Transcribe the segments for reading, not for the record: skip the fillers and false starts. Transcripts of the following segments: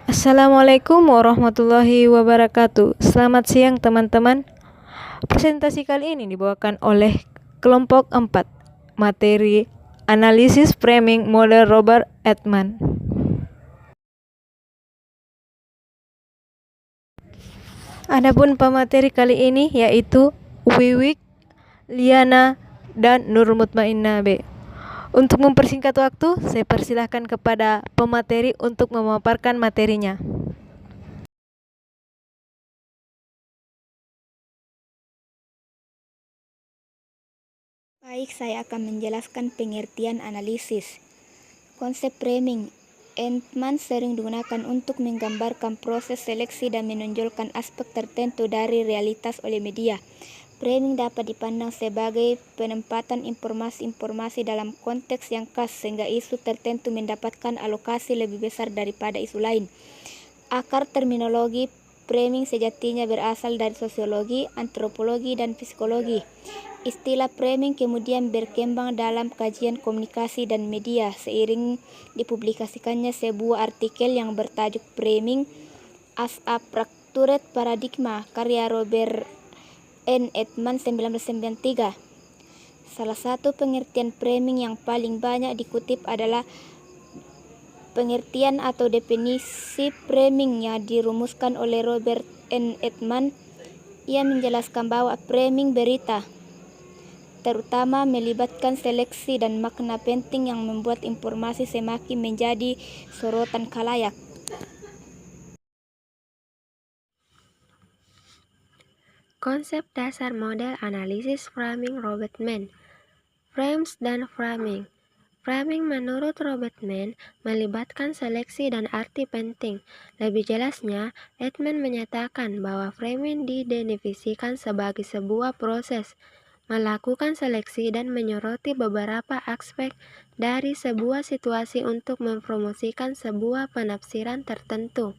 Assalamualaikum warahmatullahi wabarakatuh. Selamat siang teman-teman. Presentasi kali ini dibawakan oleh kelompok 4, materi analisis framing model Robert Edman. Adapun pemateri kali ini yaitu Wiwik, Liana, dan Nur Mutmainnah B. Untuk mempersingkat waktu, saya persilahkan kepada pemateri untuk memaparkan materinya. Baik, saya akan menjelaskan pengertian analisis. Konsep framing, Edman sering digunakan untuk menggambarkan proses seleksi dan menonjolkan aspek tertentu dari realitas oleh media. Framing dapat dipandang sebagai penempatan informasi-informasi dalam konteks yang khas sehingga isu tertentu mendapatkan alokasi lebih besar daripada isu lain. Akar terminologi framing sejatinya berasal dari sosiologi, antropologi, dan psikologi. Istilah framing kemudian berkembang dalam kajian komunikasi dan media seiring dipublikasikannya sebuah artikel yang bertajuk Framing as a Fractured Paradigm karya Robert N. Edman 1993. Salah satu pengertian framing yang paling banyak dikutip adalah pengertian atau definisi framing yang dirumuskan oleh Robert N. Edman. Ia menjelaskan bahwa framing berita terutama melibatkan seleksi dan makna penting yang membuat informasi semakin menjadi sorotan khalayak. Konsep dasar model analisis framing Robert Mann. Frames dan framing. Framing menurut Robert Mann melibatkan seleksi dan arti penting. Lebih jelasnya, Edman menyatakan bahwa framing didefinisikan sebagai sebuah proses melakukan seleksi dan menyoroti beberapa aspek dari sebuah situasi untuk mempromosikan sebuah penafsiran tertentu.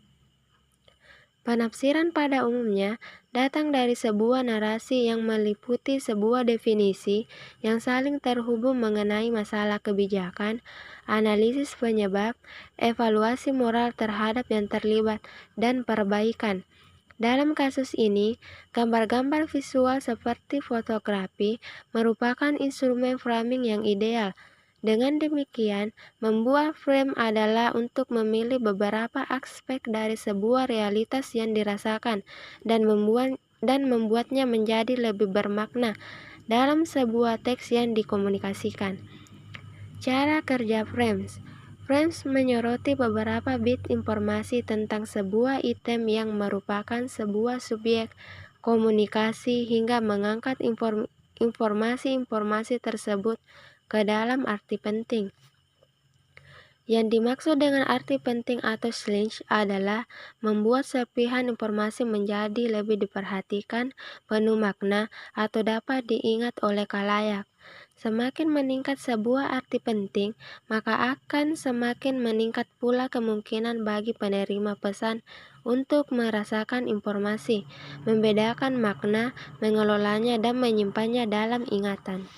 Penafsiran pada umumnya datang dari sebuah narasi yang meliputi sebuah definisi yang saling terhubung mengenai masalah kebijakan, analisis penyebab, evaluasi moral terhadap yang terlibat, dan perbaikan. Dalam kasus ini, gambar-gambar visual seperti fotografi merupakan instrumen framing yang ideal. Dengan demikian, membuat frame adalah untuk memilih beberapa aspek dari sebuah realitas yang dirasakan dan membuatnya menjadi lebih bermakna dalam sebuah teks yang dikomunikasikan. Cara kerja frames. Frames menyoroti beberapa bit informasi tentang sebuah item yang merupakan sebuah subjek komunikasi hingga mengangkat informasi-informasi tersebut ke dalam arti penting. Yang dimaksud dengan arti penting atau slice adalah membuat serpihan informasi menjadi lebih diperhatikan, penuh makna, atau dapat diingat oleh khalayak. Semakin meningkat sebuah arti penting, maka akan semakin meningkat pula kemungkinan bagi penerima pesan untuk merasakan informasi, membedakan makna, mengelolanya, dan menyimpannya dalam ingatan.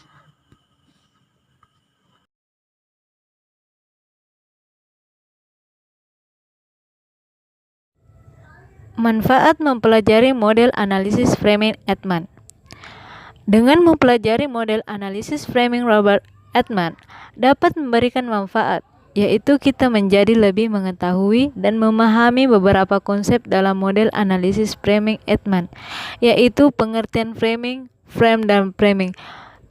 Manfaat mempelajari model analisis framing Edman. Dengan mempelajari model analisis framing Robert Edman dapat memberikan manfaat, yaitu kita menjadi lebih mengetahui dan memahami beberapa konsep dalam model analisis framing Edman, yaitu pengertian framing, frame, dan framing.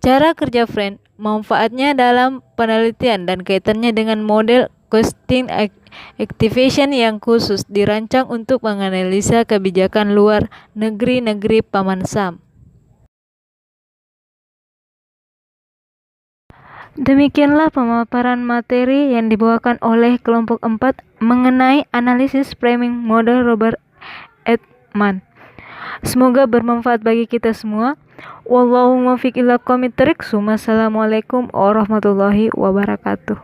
Cara kerja frame, manfaatnya dalam penelitian dan kaitannya dengan model costing activation yang khusus dirancang untuk menganalisa kebijakan luar negeri paman Sam. Demikianlah pemaparan materi yang dibawakan oleh kelompok 4 mengenai analisis framing model Robert Edman. Semoga bermanfaat bagi kita semua. Wallahu muwaffiq ila aqwamit thoriq. Wassalamualaikum warahmatullahi wabarakatuh.